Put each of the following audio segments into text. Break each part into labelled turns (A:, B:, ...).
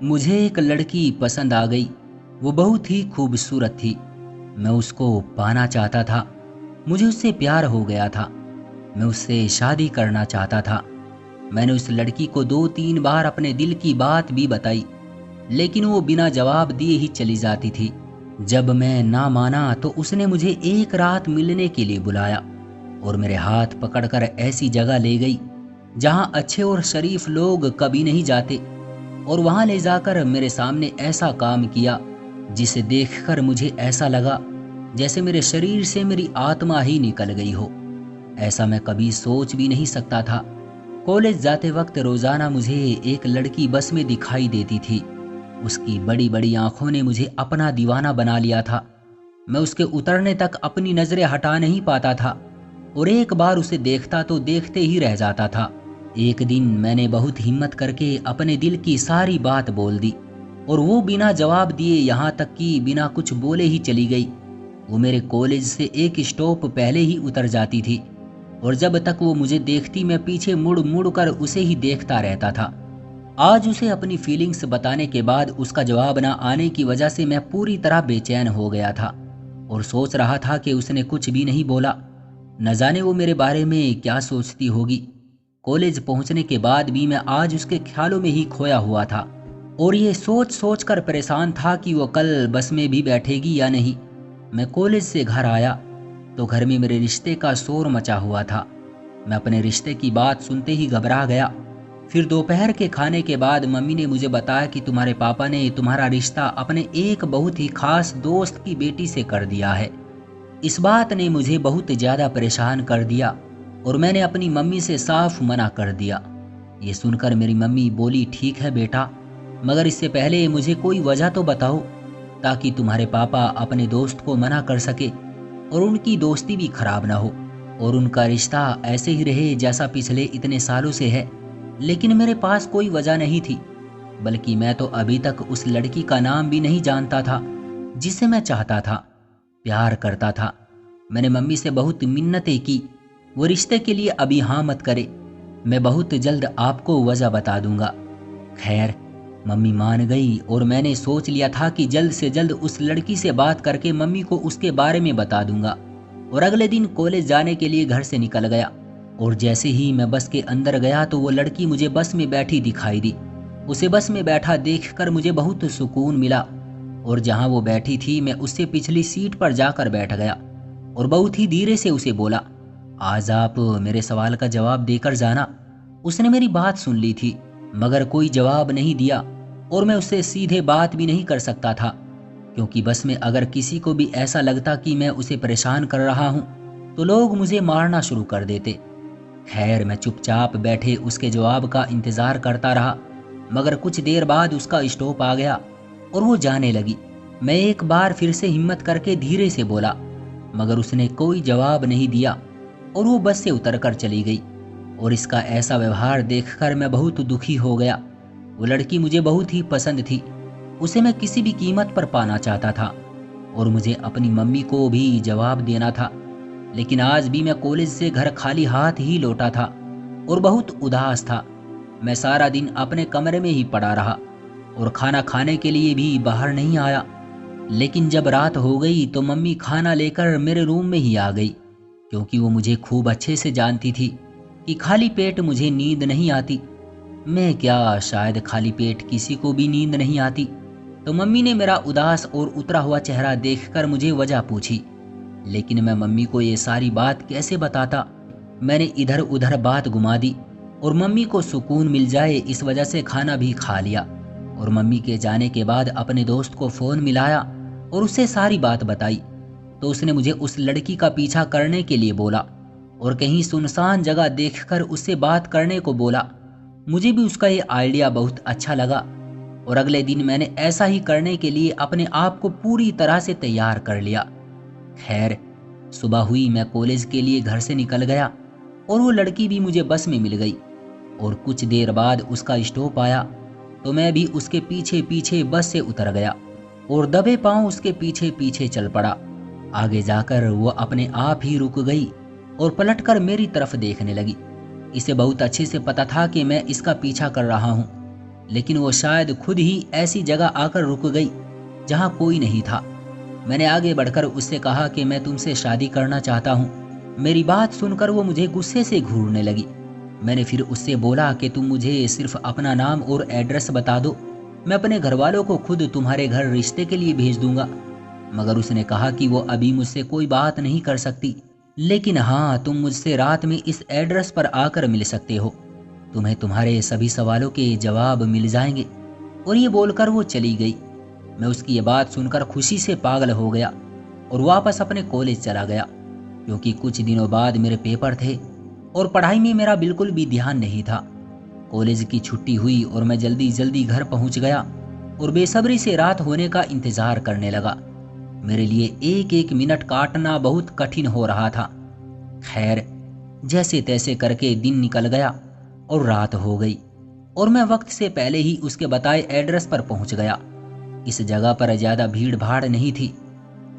A: मुझे एक लड़की पसंद आ गई। वो बहुत ही खूबसूरत थी। मैं उसको पाना चाहता था। मुझे उससे प्यार हो गया था। मैं उससे शादी करना चाहता था। मैंने उस लड़की को 2-3 बार अपने दिल की बात भी बताई, लेकिन वो बिना जवाब दिए ही चली जाती थी। जब मैं ना माना तो उसने मुझे एक रात मिलने के लिए बुलाया और मेरे हाथ पकड़कर ऐसी जगह ले गई जहां अच्छे और शरीफ लोग कभी नहीं जाते, और वहां ले जाकर मेरे सामने ऐसा काम किया जिसे देखकर मुझे ऐसा लगा जैसे मेरे शरीर से मेरी आत्मा ही निकल गई हो। ऐसा मैं कभी सोच भी नहीं सकता था। कॉलेज जाते वक्त रोजाना मुझे एक लड़की बस में दिखाई देती थी। उसकी बड़ी बड़ी आंखों ने मुझे अपना दीवाना बना लिया था। मैं उसके उतरने तक अपनी नजरें हटा नहीं पाता था, और एक बार उसे देखता तो देखते ही रह जाता था। एक दिन मैंने बहुत हिम्मत करके अपने दिल की सारी बात बोल दी, और वो बिना जवाब दिए, यहाँ तक कि बिना कुछ बोले ही चली गई। वो मेरे कॉलेज से एक स्टॉप पहले ही उतर जाती थी, और जब तक वो मुझे देखती मैं पीछे मुड़ मुड़ कर उसे ही देखता रहता था। आज उसे अपनी फीलिंग्स बताने के बाद उसका जवाब ना आने की वजह से मैं पूरी तरह बेचैन हो गया था, और सोच रहा था कि उसने कुछ भी नहीं बोला। न जाने वो मेरे बारे में क्या सोचती होगी। कॉलेज पहुंचने के बाद भी मैं आज उसके ख्यालों में ही खोया हुआ था, और ये सोच सोच कर परेशान था कि वो कल बस में भी बैठेगी या नहीं। मैं कॉलेज से घर आया तो घर में मेरे रिश्ते का शोर मचा हुआ था। मैं अपने रिश्ते की बात सुनते ही घबरा गया। फिर दोपहर के खाने के बाद मम्मी ने मुझे बताया कि तुम्हारे पापा ने तुम्हारा रिश्ता अपने एक बहुत ही खास दोस्त की बेटी से कर दिया है। इस बात ने मुझे बहुत ज़्यादा परेशान कर दिया, और मैंने अपनी मम्मी से साफ मना कर दिया। ये सुनकर मेरी मम्मी बोली, ठीक है बेटा, मगर इससे पहले मुझे कोई वजह तो बताओ, ताकि तुम्हारे पापा अपने दोस्त को मना कर सके और उनकी दोस्ती भी खराब ना हो, और उनका रिश्ता ऐसे ही रहे जैसा पिछले इतने सालों से है। लेकिन मेरे पास कोई वजह नहीं थी, बल्कि मैं तो अभी तक उस लड़की का नाम भी नहीं जानता था जिसे मैं चाहता था, प्यार करता था। मैंने मम्मी से बहुत मिन्नतें की, वो रिश्ते के लिए अभी हाँ मत करे, मैं बहुत जल्द आपको वजह बता दूंगा। खैर, मम्मी मान गई, और मैंने सोच लिया था कि जल्द से जल्द उस लड़की से बात करके मम्मी को उसके बारे में बता दूंगा। और अगले दिन कॉलेज जाने के लिए घर से निकल गया, और जैसे ही मैं बस के अंदर गया तो वो लड़की मुझे बस में बैठी दिखाई दी। उसे बस में बैठा देखकर मुझे बहुत सुकून मिला, और जहां वो बैठी थी मैं उससे पिछली सीट पर जाकर बैठ गया, और बहुत ही धीरे से उसे बोला, आज आप मेरे सवाल का जवाब देकर जाना। उसने मेरी बात सुन ली थी, मगर कोई जवाब नहीं दिया, और मैं उससे सीधे बात भी नहीं कर सकता था, क्योंकि बस में अगर किसी को भी ऐसा लगता कि मैं उसे परेशान कर रहा हूं तो लोग मुझे मारना शुरू कर देते। खैर, मैं चुपचाप बैठे उसके जवाब का इंतजार करता रहा, मगर कुछ देर बाद उसका स्टॉप आ गया और वो जाने लगी। मैं एक बार फिर से हिम्मत करके धीरे से बोला, मगर उसने कोई जवाब नहीं दिया, और वो बस से उतरकर चली गई। और इसका ऐसा व्यवहार देखकर मैं बहुत दुखी हो गया। वो लड़की मुझे बहुत ही पसंद थी, उसे मैं किसी भी कीमत पर पाना चाहता था, और मुझे अपनी मम्मी को भी जवाब देना था। लेकिन आज भी मैं कॉलेज से घर खाली हाथ ही लौटा था और बहुत उदास था। मैं सारा दिन अपने कमरे में ही पड़ा रहा, और खाना खाने के लिए भी बाहर नहीं आया। लेकिन जब रात हो गई तो मम्मी खाना लेकर मेरे रूम में ही आ गई, क्योंकि वो मुझे खूब अच्छे से जानती थी कि खाली पेट मुझे नींद नहीं आती। मैं क्या, शायद खाली पेट किसी को भी नींद नहीं आती। तो मम्मी ने मेरा उदास और उतरा हुआ चेहरा देखकर मुझे वजह पूछी, लेकिन मैं मम्मी को ये सारी बात कैसे बताता। मैंने इधर उधर बात घुमा दी, और मम्मी को सुकून मिल जाए इस वजह से खाना भी खा लिया। और मम्मी के जाने के बाद अपने दोस्त को फ़ोन मिलाया और उससे सारी बात बताई, तो उसने मुझे उस लड़की का पीछा करने के लिए बोला, और कहीं सुनसान जगह देखकर उससे बात करने को बोला। मुझे भी उसका ये आइडिया बहुत अच्छा लगा, और अगले दिन मैंने ऐसा ही करने के लिए अपने आप को पूरी तरह से तैयार कर लिया। खैर, सुबह हुई, मैं कॉलेज के लिए घर से निकल गया, और वो लड़की भी मुझे बस में मिल गई। और कुछ देर बाद उसका स्टॉप आया, तो मैं भी उसके पीछे पीछे बस से उतर गया, और दबे पांव उसके पीछे पीछे चल पड़ा। आगे जाकर वो अपने आप ही रुक गई और पलटकर मेरी तरफ देखने लगी। इसे बहुत अच्छे से पता था कि मैं इसका पीछा कर रहा हूँ, लेकिन वो शायद खुद ही ऐसी जगह आकर रुक गई जहाँ कोई नहीं था। मैंने आगे बढ़कर उससे कहा कि मैं तुमसे शादी करना चाहता हूँ। मेरी बात सुनकर वो मुझे गुस्से से घूरने लगी। मैंने फिर उससे बोला कि तुम मुझे सिर्फ अपना नाम और एड्रेस बता दो, मैं अपने घर वालों को खुद तुम्हारे घर रिश्ते के लिए भेज दूंगा। मगर उसने कहा कि वो अभी मुझसे कोई बात नहीं कर सकती, लेकिन हाँ, तुम मुझसे रात में इस एड्रेस पर आकर मिल सकते हो, तुम्हें तुम्हारे सभी सवालों के जवाब मिल जाएंगे। और ये बोलकर वो चली गई। मैं उसकी ये बात सुनकर खुशी से पागल हो गया और वापस अपने कॉलेज चला गया, क्योंकि कुछ दिनों बाद मेरे पेपर थे और पढ़ाई में मेरा बिल्कुल भी ध्यान नहीं था। कॉलेज की छुट्टी हुई और मैं जल्दी जल्दी घर पहुंच गया और बेसब्री से रात होने का इंतजार करने लगा। मेरे लिए एक एक मिनट काटना बहुत कठिन हो रहा था। खैर, जैसे तैसे करके दिन निकल गया और रात हो गई और मैं वक्त से पहले ही उसके बताए एड्रेस पर पहुंच गया। इस जगह पर ज्यादा भीड़ भाड़ नहीं थी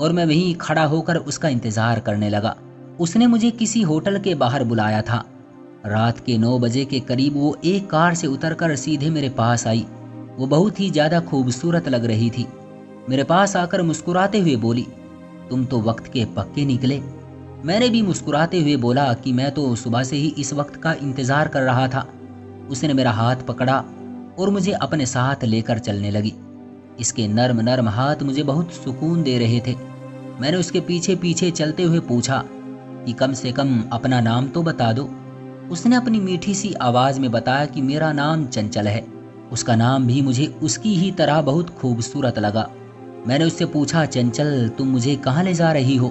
A: और मैं वहीं खड़ा होकर उसका इंतजार करने लगा। उसने मुझे किसी होटल के बाहर बुलाया था। रात के 9 बजे के करीब वो एक कार से उतरकर सीधे मेरे पास आई। वो बहुत ही ज्यादा खूबसूरत लग रही थी। मेरे पास आकर मुस्कुराते हुए बोली, तुम तो वक्त के पक्के निकले। मैंने भी मुस्कुराते हुए बोला कि मैं तो सुबह से ही इस वक्त का इंतजार कर रहा था। उसने मेरा हाथ पकड़ा और मुझे अपने साथ लेकर चलने लगी। इसके नर्म नर्म हाथ मुझे बहुत सुकून दे रहे थे। मैंने उसके पीछे पीछे चलते हुए पूछा कि कम से कम अपना नाम तो बता दो। उसने अपनी मीठी सी आवाज में बताया कि मेरा नाम चंचल है। उसका नाम भी मुझे उसकी ही तरह बहुत खूबसूरत लगा। मैंने उससे पूछा, चंचल, तुम मुझे कहाँ ले जा रही हो?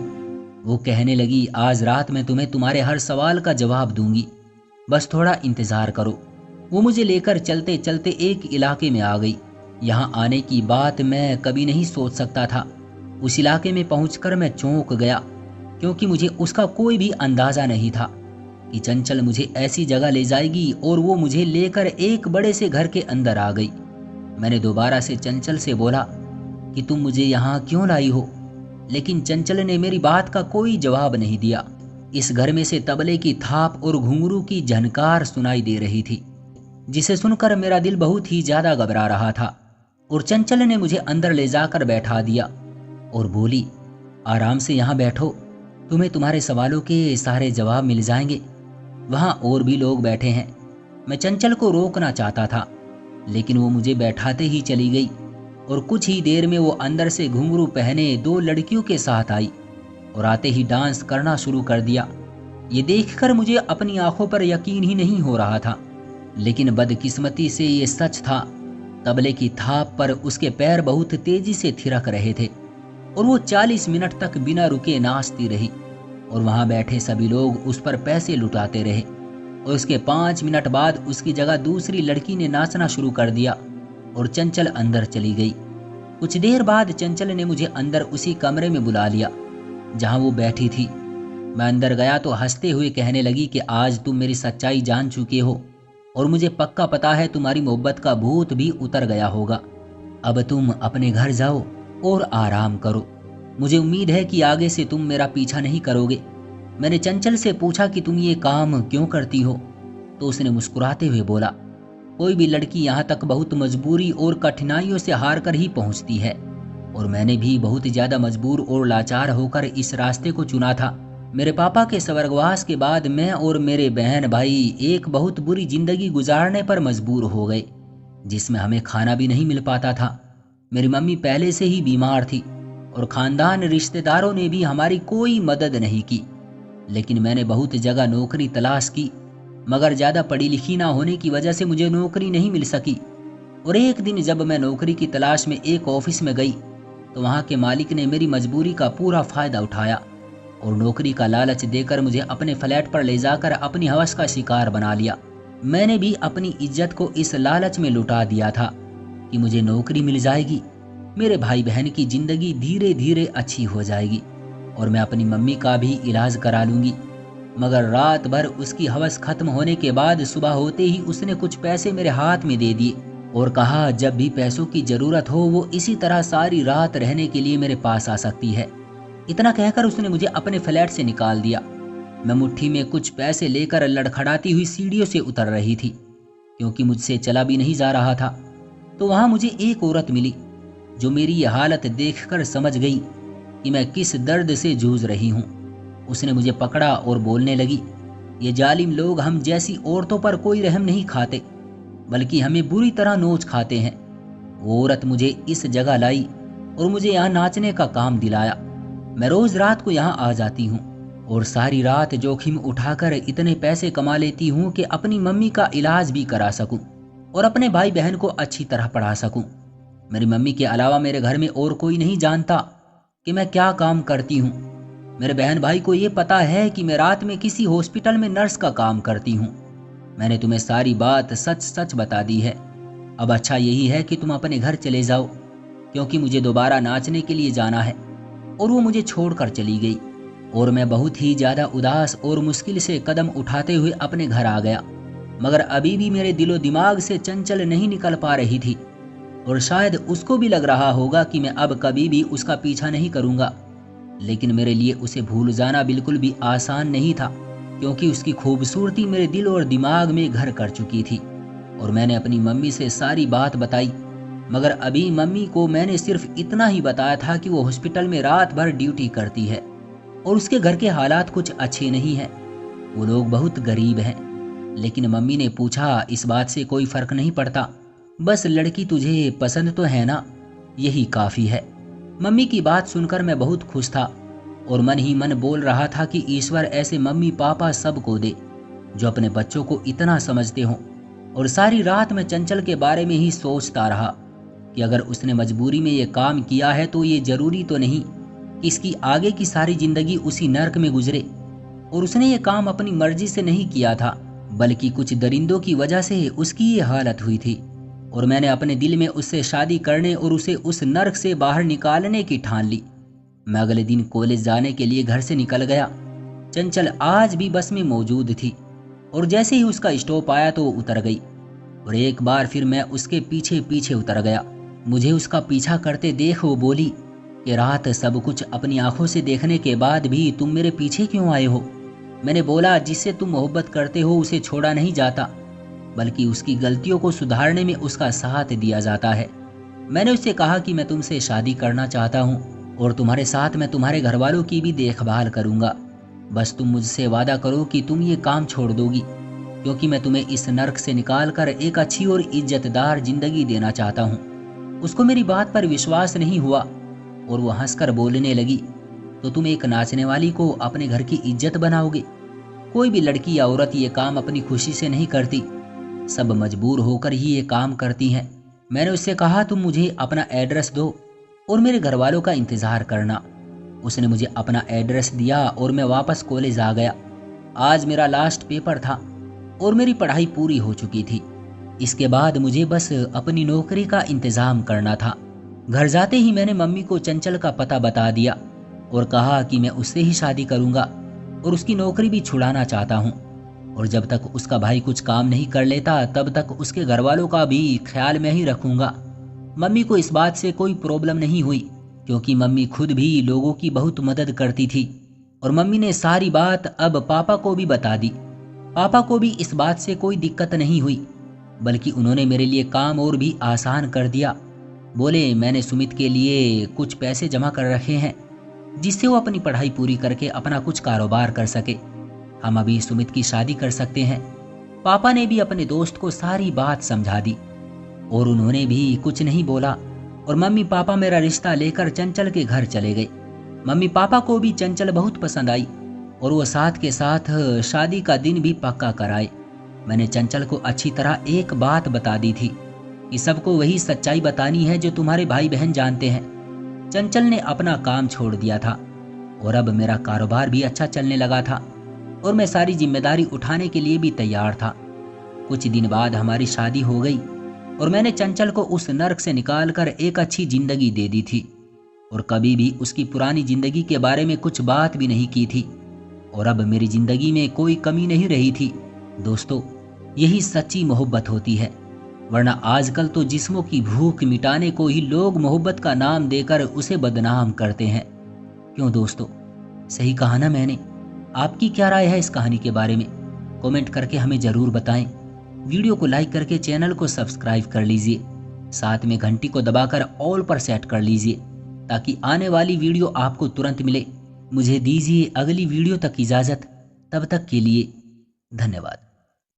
A: वो कहने लगी, आज रात मैं तुम्हें तुम्हारे हर सवाल का जवाब दूंगी, बस थोड़ा इंतजार करो। वो मुझे लेकर चलते चलते एक इलाके में आ गई। यहाँ आने की बात मैं कभी नहीं सोच सकता था। उस इलाके में पहुंचकर मैं चौंक गया, क्योंकि मुझे उसका कोई भी अंदाजा नहीं था कि चंचल मुझे ऐसी जगह ले जाएगी। और वो मुझे लेकर एक बड़े से घर के अंदर आ गई। मैंने दोबारा से चंचल से बोला कि तुम मुझे यहाँ क्यों लाई हो, लेकिन चंचल ने मेरी बात का कोई जवाब नहीं दिया। इस घर में से तबले की थाप और घुंघरू की झनकार सुनाई दे रही थी, जिसे सुनकर मेरा दिल बहुत ही ज्यादा घबरा रहा था। और चंचल ने मुझे अंदर ले जाकर बैठा दिया और बोली, आराम से यहाँ बैठो, तुम्हें तुम्हारे सवालों के सारे जवाब मिल जाएंगे। वहाँ और भी लोग बैठे हैं। मैं चंचल को रोकना चाहता था, लेकिन वो मुझे बैठाते ही चली गई और कुछ ही देर में वो अंदर से घुंघरू पहने 2 लड़कियों के साथ आई और आते ही डांस करना शुरू कर दिया। ये देखकर मुझे अपनी आंखों पर यकीन ही नहीं हो रहा था, लेकिन बदकिस्मती से ये सच था। तबले की थाप पर उसके पैर बहुत तेजी से थिरक रहे थे और वो 40 मिनट तक बिना रुके नाचती रही और वहां बैठे सभी लोग उस पर पैसे लुटाते रहे। और उसके 5 मिनट बाद उसकी जगह दूसरी लड़की ने नाचना शुरू कर दिया और चंचल अंदर चली गई। कुछ देर बाद चंचल ने मुझे अंदर उसी कमरे में बुला लिया जहां वो बैठी थी। मैं अंदर गया तो हंसते हुए कहने लगी कि आज तुम मेरी सच्चाई जान चुके हो और मुझे पक्का पता है तुम्हारी मोहब्बत का भूत भी उतर गया होगा। अब तुम अपने घर जाओ और आराम करो। मुझे उम्मीद है कि आगे से तुम मेरा पीछा नहीं करोगे। मैंने चंचल से पूछा कि तुम ये काम क्यों करती हो, तो उसने मुस्कुराते हुए बोला, कोई भी लड़की यहाँ तक बहुत मजबूरी और कठिनाइयों से हार कर ही पहुँचती है, और मैंने भी बहुत ज़्यादा मजबूर और लाचार होकर इस रास्ते को चुना था। मेरे पापा के स्वर्गवास के बाद मैं और मेरे बहन भाई एक बहुत बुरी जिंदगी गुजारने पर मजबूर हो गए, जिसमें हमें खाना भी नहीं मिल पाता था। मेरी मम्मी पहले से ही बीमार थी और खानदान रिश्तेदारों ने भी हमारी कोई मदद नहीं की। लेकिन मैंने बहुत जगह नौकरी तलाश की, मगर ज़्यादा पढ़ी लिखी ना होने की वजह से मुझे नौकरी नहीं मिल सकी। और एक दिन जब मैं नौकरी की तलाश में एक ऑफिस में गई तो वहाँ के मालिक ने मेरी मजबूरी का पूरा फ़ायदा उठाया और नौकरी का लालच देकर मुझे अपने फ्लैट पर ले जाकर अपनी हवस का शिकार बना लिया। मैंने भी अपनी इज्जत को इस लालच में लुटा दिया था कि मुझे नौकरी मिल जाएगी, मेरे भाई बहन की ज़िंदगी धीरे धीरे अच्छी हो जाएगी और मैं अपनी मम्मी का भी इलाज करा लूँगी। मगर रात भर उसकी हवस खत्म होने के बाद सुबह होते ही उसने कुछ पैसे मेरे हाथ में दे दिए और कहा जब भी पैसों की ज़रूरत हो वो इसी तरह सारी रात रहने के लिए मेरे पास आ सकती है। इतना कहकर उसने मुझे अपने फ्लैट से निकाल दिया। मैं मुट्ठी में कुछ पैसे लेकर लड़खड़ाती हुई सीढ़ियों से उतर रही थी, क्योंकि मुझसे चला भी नहीं जा रहा था। तो वहाँ मुझे एक औरत मिली जो मेरी ये हालत देखकर समझ गई कि मैं किस दर्द से जूझ रही हूँ। उसने मुझे पकड़ा और बोलने लगी, ये जालिम लोग हम जैसी औरतों पर कोई रहम नहीं खाते, बल्कि हमें बुरी तरह नोच खाते हैं। वो औरत मुझे इस जगह लाई और मुझे यहाँ नाचने का काम दिलाया। मैं रोज रात को यहाँ आ जाती हूँ और सारी रात जोखिम उठाकर इतने पैसे कमा लेती हूँ कि अपनी मम्मी का इलाज भी करा सकूँ और अपने भाई बहन को अच्छी तरह पढ़ा सकूँ। मेरी मम्मी के अलावा मेरे घर में और कोई नहीं जानता कि मैं क्या काम करती हूँ। मेरे बहन भाई को ये पता है कि मैं रात में किसी हॉस्पिटल में नर्स का काम करती हूँ। मैंने तुम्हें सारी बात सच सच बता दी है। अब अच्छा यही है कि तुम अपने घर चले जाओ, क्योंकि मुझे दोबारा नाचने के लिए जाना है। और वो मुझे छोड़कर चली गई और मैं बहुत ही ज्यादा उदास और मुश्किल से कदम उठाते हुए अपने घर आ गया। मगर अभी भी मेरे दिलो दिमाग से चंचल नहीं निकल पा रही थी और शायद उसको भी लग रहा होगा कि मैं अब कभी भी उसका पीछा नहीं करूंगा। लेकिन मेरे लिए उसे भूल जाना बिल्कुल भी आसान नहीं था, क्योंकि उसकी खूबसूरती मेरे दिल और दिमाग में घर कर चुकी थी। और मैंने अपनी मम्मी से सारी बात बताई, मगर अभी मम्मी को मैंने सिर्फ इतना ही बताया था कि वो हॉस्पिटल में रात भर ड्यूटी करती है और उसके घर के हालात कुछ अच्छे नहीं हैं। वो लोग बहुत गरीब हैं। लेकिन मम्मी ने पूछा, इस बात से कोई फर्क नहीं पड़ता, बस लड़की तुझे पसंद तो है ना, यही काफी है। मम्मी की बात सुनकर मैं बहुत खुश था और मन ही मन बोल रहा था कि ईश्वर ऐसे मम्मी पापा सबको दे जो अपने बच्चों को इतना समझते हों। और सारी रात मैं चंचल के बारे में ही सोचता रहा कि अगर उसने मजबूरी में ये काम किया है तो ये जरूरी तो नहीं कि इसकी आगे की सारी जिंदगी उसी नर्क में गुजरे। और उसने ये काम अपनी मर्जी से नहीं किया था, बल्कि कुछ दरिंदों की वजह से उसकी ये हालत हुई थी। और मैंने अपने दिल में उससे शादी करने और उसे उस नर्क से बाहर निकालने की ठान ली। मैं अगले दिन कॉलेज जाने के लिए घर से निकल गया। चंचल आज भी बस में मौजूद थी और जैसे ही उसका स्टॉप आया तो उतर गई और एक बार फिर मैं उसके पीछे पीछे उतर गया। मुझे उसका पीछा करते देख वो बोली कि रात सब कुछ अपनी आंखों से देखने के बाद भी तुम मेरे पीछे क्यों आए हो? मैंने बोला, जिससे तुम मोहब्बत करते हो उसे छोड़ा नहीं जाता, बल्कि उसकी गलतियों को सुधारने में उसका साथ दिया जाता है। मैंने उससे कहा कि मैं तुमसे शादी करना चाहता हूँ और तुम्हारे साथ मैं तुम्हारे घर वालों की भी देखभाल करूंगा। बस तुम मुझसे वादा करो कि तुम ये काम छोड़ दोगी, क्योंकि मैं तुम्हें इस नर्क से निकाल कर एक अच्छी और इज्जतदार जिंदगी देना चाहता हूँ। उसको मेरी बात पर विश्वास नहीं हुआ और वो हंसकर बोलने लगी, तो तुम एक नाचने वाली को अपने घर की इज्जत बनाओगे? कोई भी लड़की या औरत ये काम अपनी खुशी से नहीं करती, सब मजबूर होकर ही ये काम करती हैं। मैंने उससे कहा, तुम मुझे अपना एड्रेस दो और मेरे घर वालों का इंतजार करना। उसने मुझे अपना एड्रेस दिया और मैं वापस कॉलेज आ गया। आज मेरा लास्ट पेपर था और मेरी पढ़ाई पूरी हो चुकी थी। इसके बाद मुझे बस अपनी नौकरी का इंतजाम करना था। घर जाते ही मैंने मम्मी को चंचल का पता बता दिया और कहा कि मैं उससे ही शादी करूंगा और उसकी नौकरी भी छुड़ाना चाहता हूँ। और जब तक उसका भाई कुछ काम नहीं कर लेता तब तक उसके घर वालों का भी ख्याल मैं ही रखूंगा। मम्मी को इस बात से कोई प्रॉब्लम नहीं हुई, क्योंकि मम्मी खुद भी लोगों की बहुत मदद करती थी। और मम्मी ने सारी बात अब पापा को भी बता दी। पापा को भी इस बात से कोई दिक्कत नहीं हुई, बल्कि उन्होंने मेरे लिए काम और भी आसान कर दिया। बोले, मैंने सुमित के लिए कुछ पैसे जमा कर रखे हैं जिससे वो अपनी पढ़ाई पूरी करके अपना कुछ कारोबार कर सके। हम अभी सुमित की शादी कर सकते हैं। पापा ने भी अपने दोस्त को सारी बात समझा दी और उन्होंने भी कुछ नहीं बोला और मम्मी पापा मेरा रिश्ता लेकर चंचल के घर चले गए। मम्मी पापा को भी चंचल बहुत पसंद आई और वो साथ के साथ शादी का दिन भी पक्का कराए। मैंने चंचल को अच्छी तरह एक बात बता दी थी कि सबको वही सच्चाई बतानी है जो तुम्हारे भाई बहन जानते हैं। चंचल ने अपना काम छोड़ दिया था और अब मेरा कारोबार भी अच्छा चलने लगा था और मैं सारी जिम्मेदारी उठाने के लिए भी तैयार था। कुछ दिन बाद हमारी शादी हो गई और मैंने चंचल को उस नर्क से निकालकर एक अच्छी जिंदगी दे दी थी और कभी भी उसकी पुरानी जिंदगी के बारे में कुछ बात भी नहीं की थी। और अब मेरी जिंदगी में कोई कमी नहीं रही थी। दोस्तों, यही सच्ची मोहब्बत होती है, वरना आजकल तो जिस्मों की भूख मिटाने को ही लोग मोहब्बत का नाम देकर उसे बदनाम करते हैं। क्यों दोस्तों, सही कहा ना मैंने? आपकी क्या राय है इस कहानी के बारे में? कमेंट करके हमें जरूर बताएं। वीडियो को लाइक करके चैनल को सब्सक्राइब कर लीजिए साथ में घंटी को दबाकर ऑल पर सेट कर लीजिए ताकि आने वाली वीडियो आपको तुरंत मिले। मुझे दीजिए अगली वीडियो तक इजाज़त। तब तक के लिए धन्यवाद।